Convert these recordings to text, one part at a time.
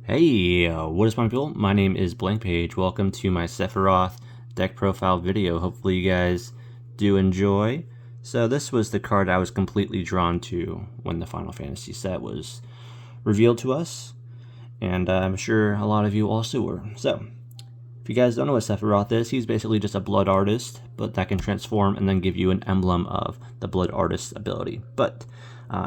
Hey, what is my people? My name is Blank Page. Welcome to my Sephiroth deck profile video. Hopefully you guys do enjoy. So this was the card I was completely drawn to when the Final Fantasy set was revealed to us, and I'm sure a lot of you also were. So, if you guys don't know what Sephiroth is, he's basically just a blood artist, but that can transform and then give you an emblem of the blood artist ability. But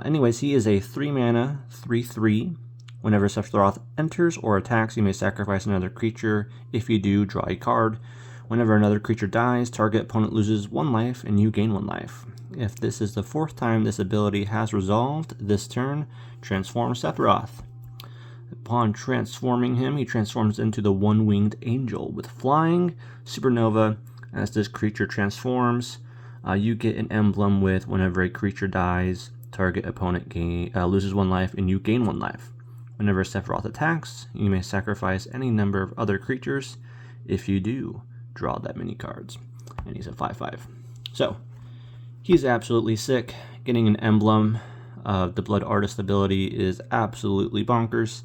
anyways, he is a 3-mana, 3/3. Whenever Sephiroth enters or attacks, you may sacrifice another creature. If you do, draw a card. Whenever another creature dies, target opponent loses 1 life and you gain 1 life. If this is the 4th time this ability has resolved this turn, transform Sephiroth. Upon transforming him, he transforms into the one-winged angel with flying, supernova. As this creature transforms, you get an emblem with whenever a creature dies, target opponent loses 1 life and you gain 1 life. Whenever Sephiroth attacks, you may sacrifice any number of other creatures. If you do, draw that many cards. And he's a 5/5. So, he's absolutely sick. Getting an emblem of the Blood Artist ability is absolutely bonkers.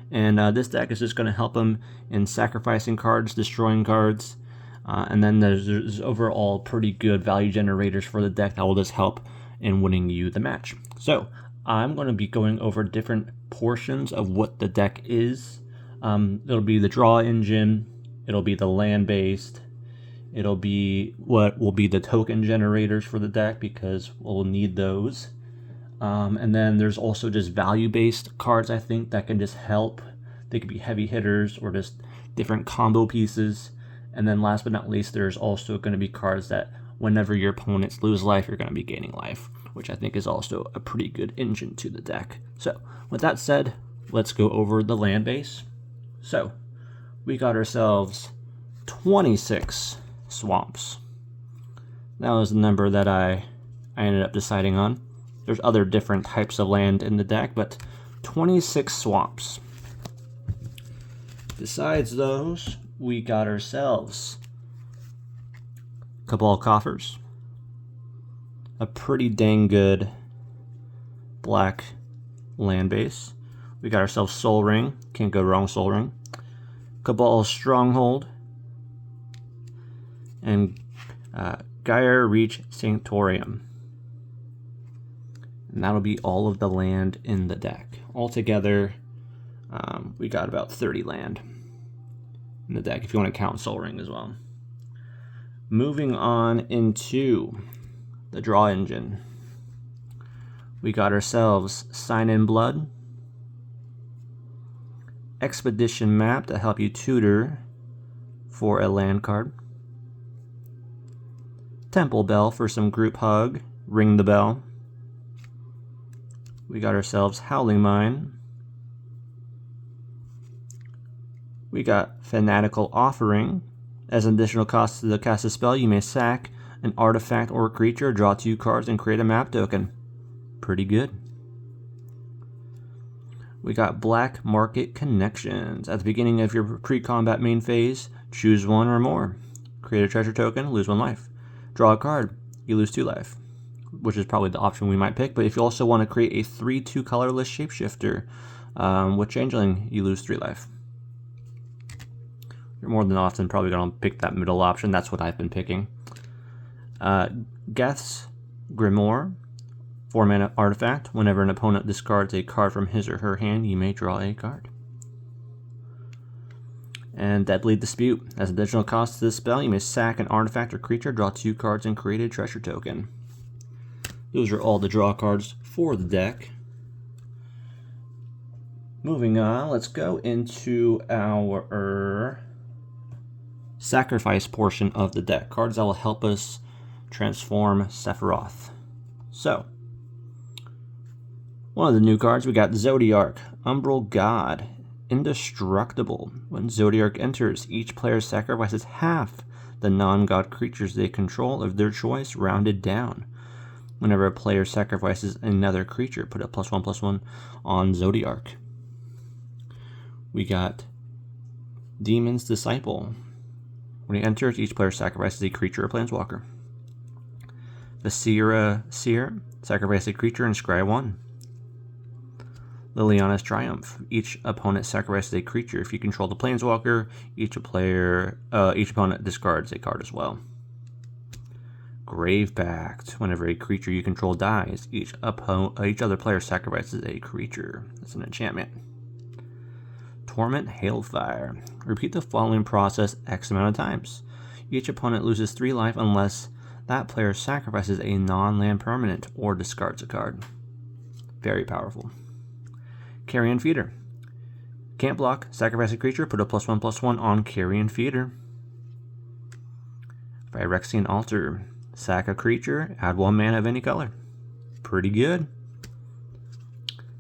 And this deck is just going to help him in sacrificing cards, destroying cards. And then there's overall pretty good value generators for the deck that will just help in winning you the match. So, I'm going to be going over different portions of what the deck is. It'll be the draw engine, it'll be the land-based, it'll be what will be the token generators for the deck because we'll need those. And then there's also just value-based cards, I think, that can just help. They could be heavy hitters or just different combo pieces. And then last but not least, there's also going to be cards that whenever your opponents lose life, you're going to be gaining life, which I think is also a pretty good engine to the deck. So, with that said, let's go over the land base. So, we got ourselves 26 swamps. That was the number that I ended up deciding on. There's other different types of land in the deck, but 26 swamps. Besides those, we got ourselves Cabal Coffers, a pretty dang good black land base. We got ourselves Soul Ring, can't go wrong Soul Ring, Cabal Stronghold, and Gyre Reach Sanctorium. And that'll be all of the land in the deck. Altogether, we got about 30 land in the deck, if you want to count Soul Ring as well. Moving on into the draw engine, we got ourselves Sign in Blood, Expedition Map to help you tutor for a land card, Temple Bell for some group hug, ring the bell. We got ourselves Howling Mine. We got Fanatical Offering. As an additional cost to cast a spell, you may sack an artifact or creature, draw 2 cards, and create a map token. Pretty good. We got Black Market Connections. At the beginning of your pre-combat main phase, choose 1 or more. Create a treasure token, lose 1 life. Draw a card, you lose 2 life, which is probably the option we might pick. But if you also want to create a 3/2 colorless shapeshifter with Changeling, you lose 3 life. You're more than often probably going to pick that middle option. That's what I've been picking. Geth's Grimoire, 4-mana artifact. Whenever an opponent discards a card from his or her hand, you may draw a card. And Deadly Dispute. As additional cost to this spell, you may sack an artifact or creature, draw 2 cards, and create a treasure token. Those are all the draw cards for the deck. Moving on, let's go into our sacrifice portion of the deck. Cards that will help us transform Sephiroth. So, one of the new cards, we got Zodiark, Umbral God, Indestructible. When Zodiark enters, each player sacrifices half the non-god creatures they control of their choice, rounded down. Whenever a player sacrifices another creature, put a +1/+1 on Zodiark. We got Demon's Disciple. When he enters, each player sacrifices a creature or planeswalker. The Seer, sacrifice a creature and scry 1. Liliana's Triumph. Each opponent sacrifices a creature. If you control the Planeswalker, each opponent discards a card as well. Grave Pact. Whenever a creature you control dies, each other player sacrifices a creature. That's an enchantment. Torment Hailfire. Repeat the following process X amount of times. Each opponent loses 3 life unless that player sacrifices a non-land permanent or discards a card. Very powerful. Carrion Feeder. Can't block, sacrifice a creature, put a +1/+1 on Carrion Feeder. Phyrexian Altar. Sack a creature, add 1 mana of any color. Pretty good.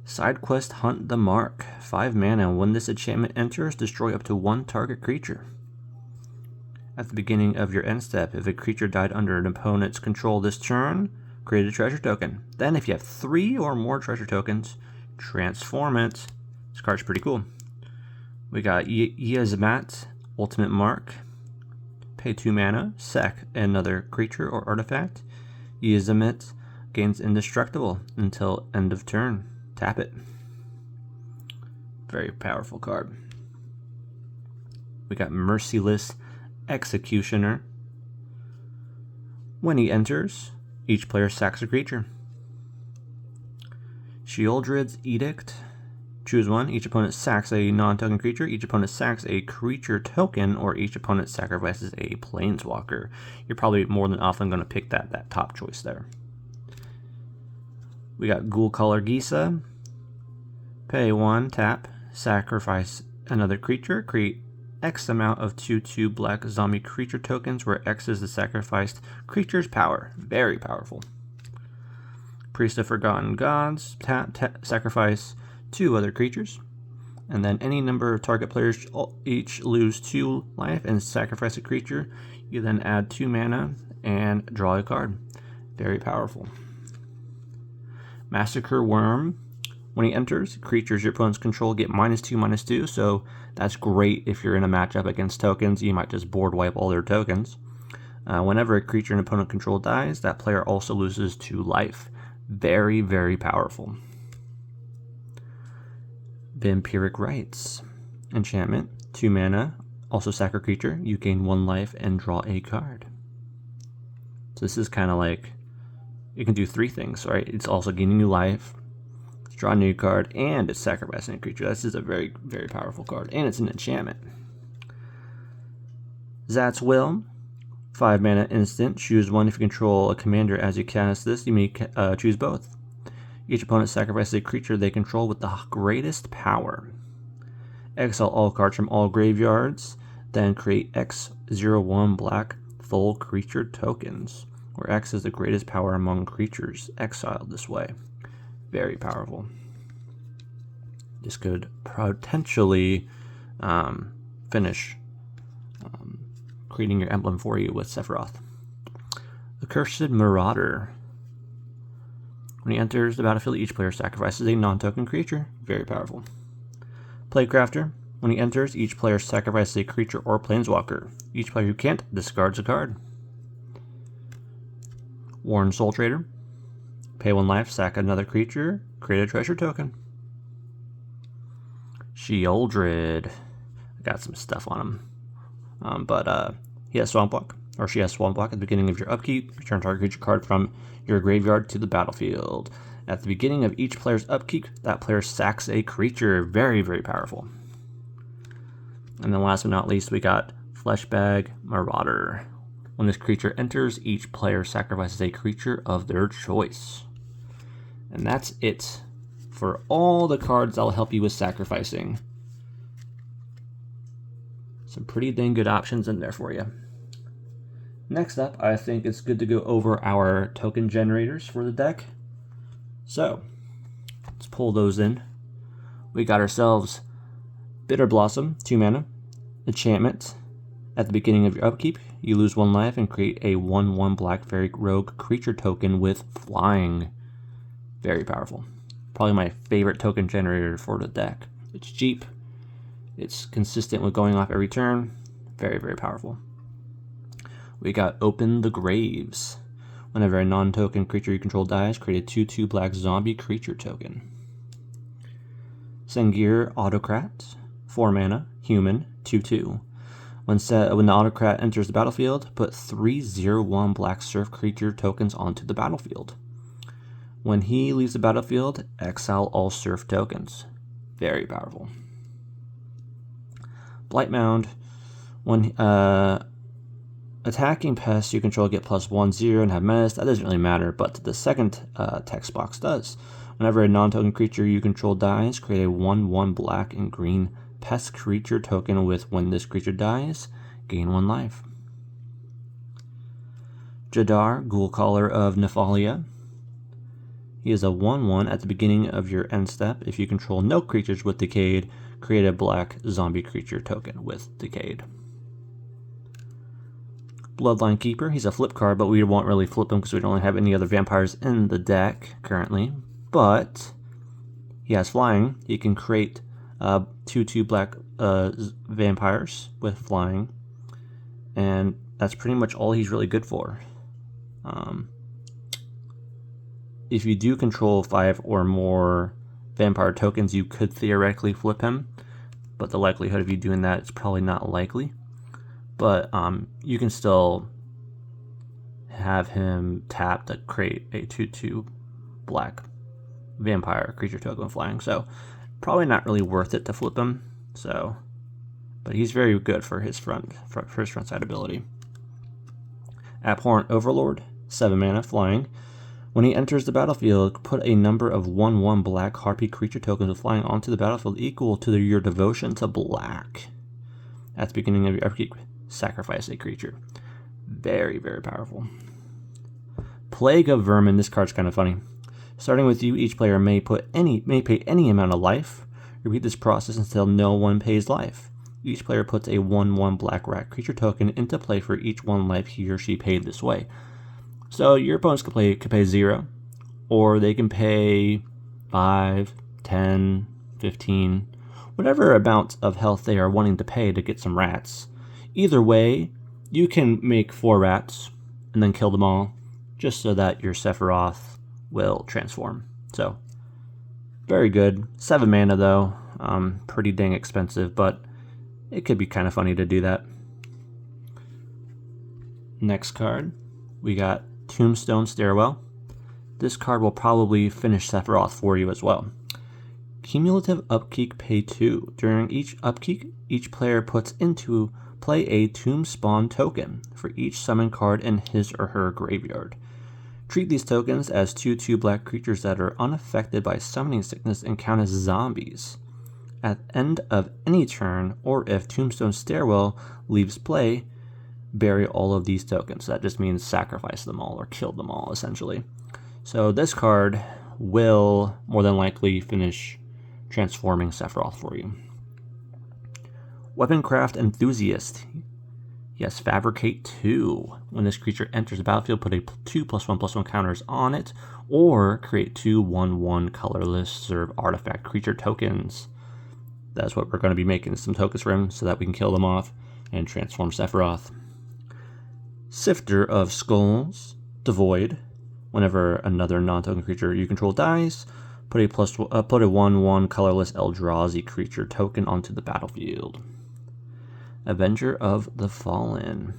Side quest Hunt the Mark. 5 mana. When this enchantment enters, destroy up to 1 target creature. At the beginning of your end step, if a creature died under an opponent's control this turn, create a treasure token. Then if you have 3 or more treasure tokens, transform it. This card's pretty cool. We got Yzmat, Ultimate Mark. Pay 2 mana, sack another creature or artifact. Yzmat gains indestructible until end of turn. Tap it. Very powerful card. We got Merciless Executioner. When he enters, each player sacks a creature. Sheoldred's Edict. Choose one. Each opponent sacks a non-token creature. Each opponent sacks a creature token, or each opponent sacrifices a planeswalker. You're probably more than often going to pick that top choice there. We got Ghoul-Color Gisa. Pay 1, tap, sacrifice another creature, create X amount of 2/2 black zombie creature tokens, where X is the sacrificed creature's power. Very powerful. Priest of Forgotten Gods. Tap, sacrifice 2 other creatures. And then any number of target players each lose 2 life and sacrifice a creature. You then add 2 mana and draw a card. Very powerful. Massacre Worm. When he enters, creatures your opponents control get -2/-2, so that's great if you're in a matchup against tokens. You might just board wipe all their tokens. Whenever a creature an opponent control dies, that player also loses 2 life. Very, very powerful. Vampiric Rites. Enchantment, 2 mana, also sack a creature. You gain 1 life and draw a card. So this is kind of like, you can do 3 things, right? It's also gaining you life, draw a new card, and it's sacrificing a creature. This is a very, very powerful card, and it's an enchantment. Zat's Will. 5 mana instant. Choose one. If you control a commander as you cast this, you may choose both. Each opponent sacrifices a creature they control with the greatest power. Exile all cards from all graveyards, then create X01 black full creature tokens, where X is the greatest power among creatures exiled this way. Very powerful. This could potentially finish creating your emblem for you with Sephiroth. Accursed Marauder. When he enters the battlefield, each player sacrifices a non-token creature. Very powerful. Playcrafter. When he enters, each player sacrifices a creature or planeswalker. Each player who can't discards a card. Worn Soul Trader. Pay 1 life, sack another creature, create a treasure token. Sheoldred. I got some stuff on him. But he has Swamp Walk, or she has Swamp Walk. At the beginning of your upkeep, return target creature card from your graveyard to the battlefield. At the beginning of each player's upkeep, that player sacks a creature. Very, very powerful. And then last but not least, we got Fleshbag Marauder. When this creature enters, each player sacrifices a creature of their choice. And that's it for all the cards that'll help you with sacrificing. Some pretty dang good options in there for you. Next up, I think it's good to go over our token generators for the deck. So, let's pull those in. We got ourselves Bitter Blossom, 2 mana, enchantment. At the beginning of your upkeep, you lose 1 life and create a 1/1 Black Fairy Rogue creature token with flying. Very powerful. Probably my favorite token generator for the deck. It's cheap. It's consistent with going off every turn. Very, very powerful. We got Open the Graves. Whenever a non-token creature you control dies, create a 2/2 black zombie creature token. Sengir Autocrat, 4 mana, human, 2/2. When the Autocrat enters the battlefield, put 3/0/1 black surf creature tokens onto the battlefield. When he leaves the battlefield, exile all surf tokens. Very powerful. Blightmound. When attacking pests you control get +1/0 and have menace, that doesn't really matter, but the second text box does. Whenever a non-token creature you control dies, create a 1/1 black and green pest creature token with when this creature dies, gain 1 life. Jadar, Ghoulcaller of Nephalia. He is a 1/1 at the beginning of your end step. If you control no creatures with Decayed, create a black zombie creature token with Decayed. Bloodline Keeper, he's a flip card, but we won't really flip him because we don't really have any other vampires in the deck currently. But he has flying. He can create 2/2 black vampires with flying. And that's pretty much all he's really good for. If you do control 5 or more vampire tokens, you could theoretically flip him. But the likelihood of you doing that is probably not likely. But you can still have him tap to create a 2/2 black vampire creature token with flying. So probably not really worth it to flip him. So, but he's very good for his front side ability. Abhorrent Overlord, 7 mana, flying. When he enters the battlefield, put a number of 1/1 black harpy creature tokens with flying onto the battlefield equal to your devotion to black. At the beginning of your upkeep, sacrifice a creature. Very, very powerful. Plague of Vermin, this card's kind of funny. Starting with you, each player may pay any amount of life. Repeat this process until no one pays life. Each player puts a 1/1 black rat creature token into play for each 1 life he or she paid this way. So your opponents could pay 0, or they can pay 5, 10, 15, whatever amount of health they are wanting to pay to get some rats. Either way, you can make 4 rats and then kill them all, just so that your Sephiroth will transform. So, very good. 7 mana though, pretty dang expensive, but it could be kind of funny to do that. Next card, we got Tombstone Stairwell. This card will probably finish Sephiroth for you as well. Cumulative upkeep, pay 2. During each upkeep, each player puts into play a Tomb Spawn token for each summon card in his or her graveyard. Treat these tokens as 2/2 black creatures that are unaffected by summoning sickness and count as zombies. At the end of any turn, or if Tombstone Stairwell leaves play, bury all of these tokens. That just means sacrifice them all or kill them all, essentially. So this card will more than likely finish transforming Sephiroth for you. Weaponcraft Enthusiast. Yes, Fabricate 2. When this creature enters the battlefield, put a 2/1/1 counters on it, or create 2 1/1 colorless serve artifact creature tokens. That's what we're going to be making, some tokens for him so that we can kill them off and transform Sephiroth. Sifter of Skulls, Devoid. Whenever another non-token creature you control dies, put a 1/1 colorless Eldrazi creature token onto the battlefield. Avenger of the Fallen.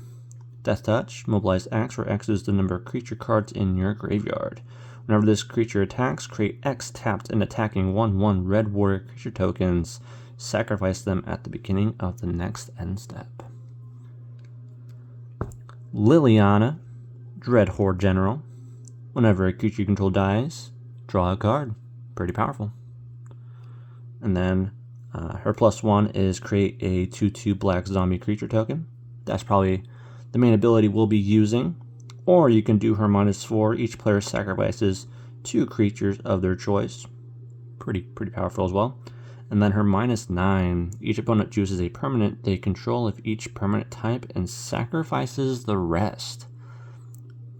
Death Touch, mobilize X, where X is the number of creature cards in your graveyard. Whenever this creature attacks, create X tapped and attacking 1/1 red warrior creature tokens. Sacrifice them at the beginning of the next end step. Liliana, Dreadhorde General. Whenever a creature you control dies, draw a card. Pretty powerful. And then her +1 is create a 2/2 black zombie creature token. That's probably the main ability we'll be using. Or you can do her -4. Each player sacrifices 2 creatures of their choice. Pretty powerful as well. And then her -9. Each opponent chooses a permanent they control of each permanent type and sacrifices the rest.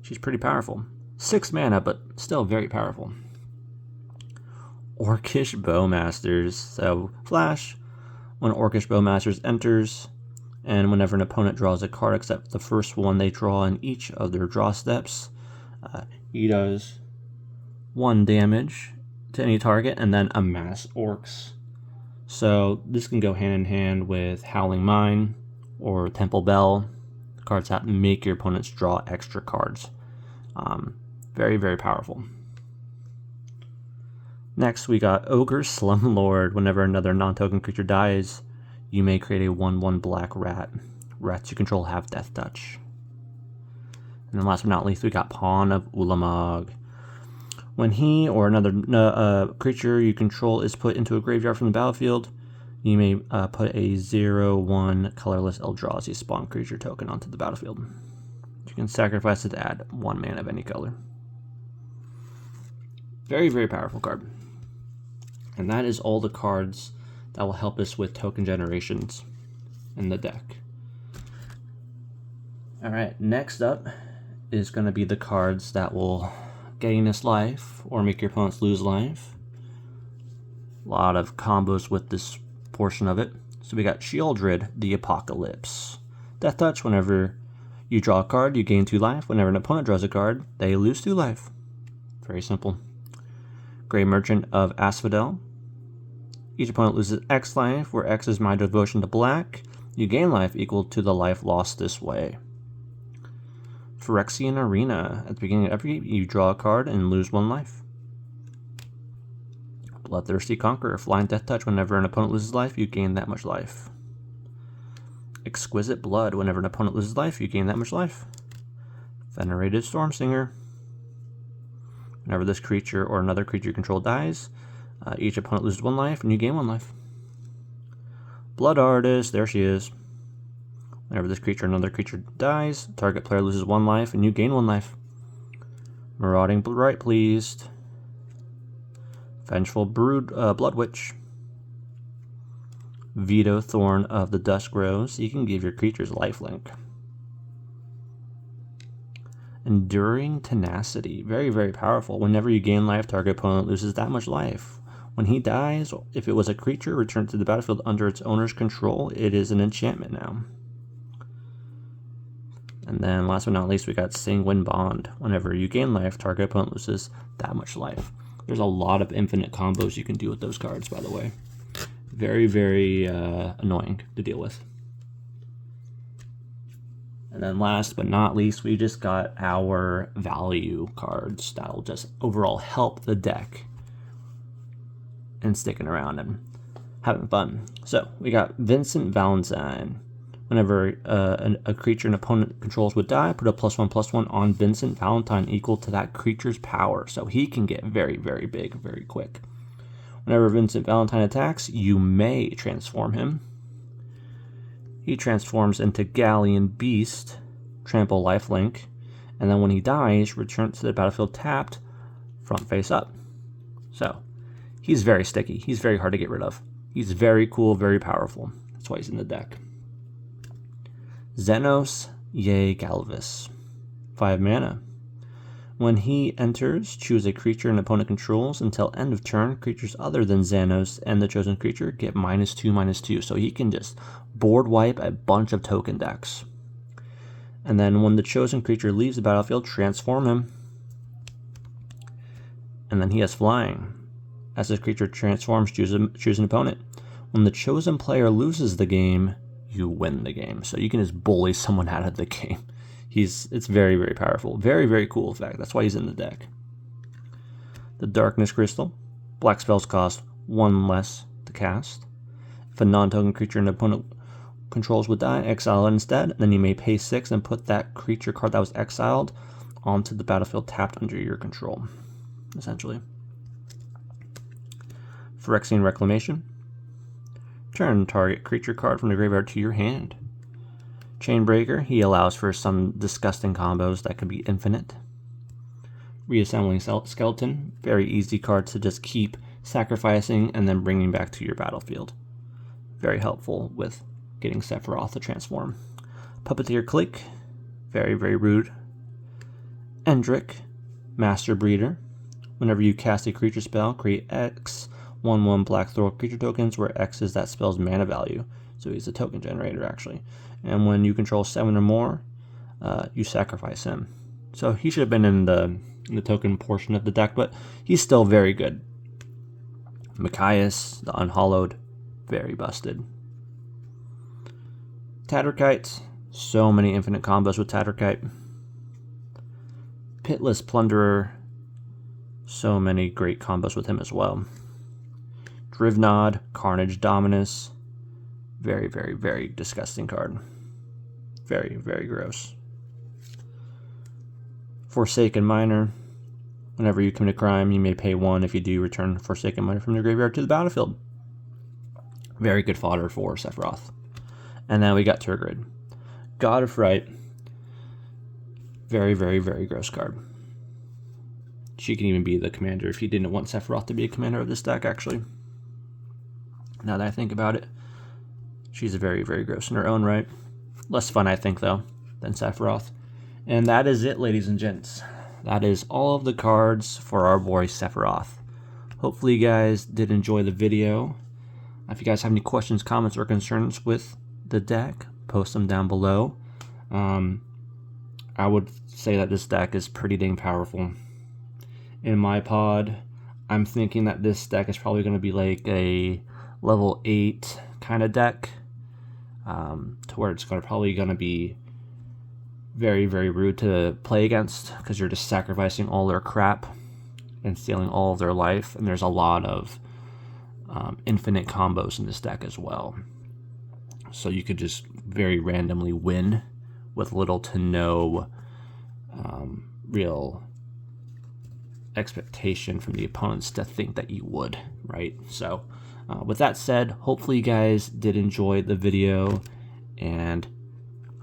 She's pretty powerful. 6 mana, but still very powerful. Orcish Bowmasters. So, flash. When Orcish Bowmasters enters, and whenever an opponent draws a card except the first one they draw in each of their draw steps, he does 1 damage to any target, and then amass orcs So this can go hand in hand with Howling Mine or Temple Bell, cards that make your opponents draw extra cards. Very, very powerful. Next, we got Ogre Slumlord. Whenever another non-token creature dies, you may create a 1/1 black rat. Rats you control have Death Touch. And then last but not least, we got Pawn of Ulamog. When he or another creature you control is put into a graveyard from the battlefield, you may put a 0/1 colorless Eldrazi spawn creature token onto the battlefield. You can sacrifice it to add 1 mana of any color. Very, very powerful card. And that is all the cards that will help us with token generations in the deck. Alright, next up is going to be the cards that will gain us life or make your opponents lose life. A lot of combos with this portion of it. So we got Sheoldred, the Apocalypse. Death Touch, whenever you draw a card, you gain 2 life. Whenever an opponent draws a card, they lose 2 life. Very simple. Grey Merchant of Asphodel. Each opponent loses X life, where X is my devotion to black. You gain life equal to the life lost this way. Phyrexian Arena. At the beginning of every game, you draw a card and lose 1 life. Bloodthirsty Conqueror. Flying Death Touch. Whenever an opponent loses life, you gain that much life. Exquisite Blood. Whenever an opponent loses life, you gain that much life. Venerated Stormsinger. Whenever this creature or another creature you control dies, each opponent loses 1 life and you gain 1 life. Blood Artist, there she is. Whenever this creature or another creature dies, target player loses 1 life and you gain 1 life. Marauding Bright Pleased. Vengeful Blood Witch. Veto Thorn of the Dusk Rose. You can give your creatures lifelink. Enduring Tenacity. Very, very powerful. Whenever you gain life, target opponent loses that much life. When he dies, if it was a creature returned to the battlefield under its owner's control, it is an enchantment now. And then last but not least, we got Sanguine Bond. Whenever you gain life, target opponent loses that much life. There's a lot of infinite combos you can do with those cards, by the way. Very, very annoying to deal with. And then last but not least, we just got our value cards that'll just overall help the deck and sticking around and having fun. So we got Vincent Valentine. Whenever a creature an opponent controls would die, put a +1/+1 on Vincent Valentine equal to that creature's power. So he can get very, very big very quick. Whenever Vincent Valentine attacks, you may transform him. He transforms into Galleon Beast, trample lifelink, and then when he dies, returns to the battlefield tapped, front face up. So, he's very sticky. He's very hard to get rid of. He's very cool, very powerful. That's why he's in the deck. Xenos Galvis, 5 mana. When he enters, choose a creature an opponent controls until end of turn. Creatures other than Xenos and the chosen creature get -2/-2. So he can just board wipe a bunch of token decks. And then when the chosen creature leaves the battlefield, transform him. And then he has flying. As this creature transforms, choose an opponent. When the chosen player loses the game, you win the game. So you can just bully someone out of the game. It's very, very powerful. Very, very cool, in fact. That's why he's in the deck. The Darkness Crystal. Black spells cost 1 less to cast. If a non-token creature an opponent controls would die, exile it instead. Then you may pay 6 and put that creature card that was exiled onto the battlefield tapped under your control, essentially. Phyrexian Reclamation. Turn target creature card from the graveyard to your hand. Chainbreaker, he allows for some disgusting combos that can be infinite. Reassembling Skeleton, very easy card to just keep sacrificing and then bringing back to your battlefield. Very helpful with getting Sephiroth to transform. Puppeteer Click, very, very rude. Endrick, Master Breeder. Whenever you cast a creature spell, create X 1/1 black throw creature tokens, where X is that spell's mana value. So he's a token generator, actually. And when you control 7 or more, you sacrifice him. So he should have been in the token portion of the deck, but he's still very good. Machias, the Unhallowed, very busted. Tatterkite, so many infinite combos with Tatterkite. Pitless Plunderer, so many great combos with him as well. Drivnod, Carnage Dominus, very, very, very disgusting card. Very, very gross. Forsaken Miner, whenever you commit a crime, you may pay 1. If you do, return Forsaken Miner from your graveyard to the battlefield. Very good fodder for Sephiroth. And then we got Turgid. God of Fright, very, very, very gross card. She can even be the commander if you didn't want Sephiroth to be a commander of this deck, actually. Now that I think about it, she's very, very gross in her own right. Less fun, I think, though, than Sephiroth. And that is it, ladies and gents. That is all of the cards for our boy Sephiroth. Hopefully you guys did enjoy the video. If you guys have any questions, comments, or concerns with the deck, post them down below. I would say that this deck is pretty dang powerful. In my pod, I'm thinking that this deck is probably going to be like a level 8 kind of deck, to where it's probably going to be very, very rude to play against, because you're just sacrificing all their crap and stealing all of their life, and there's a lot of infinite combos in this deck as well. So you could just very randomly win with little to no real expectation from the opponents to think that you would, right? So with that said, hopefully you guys did enjoy the video, and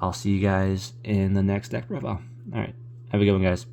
I'll see you guys in the next deck profile. All right, have a good one, guys.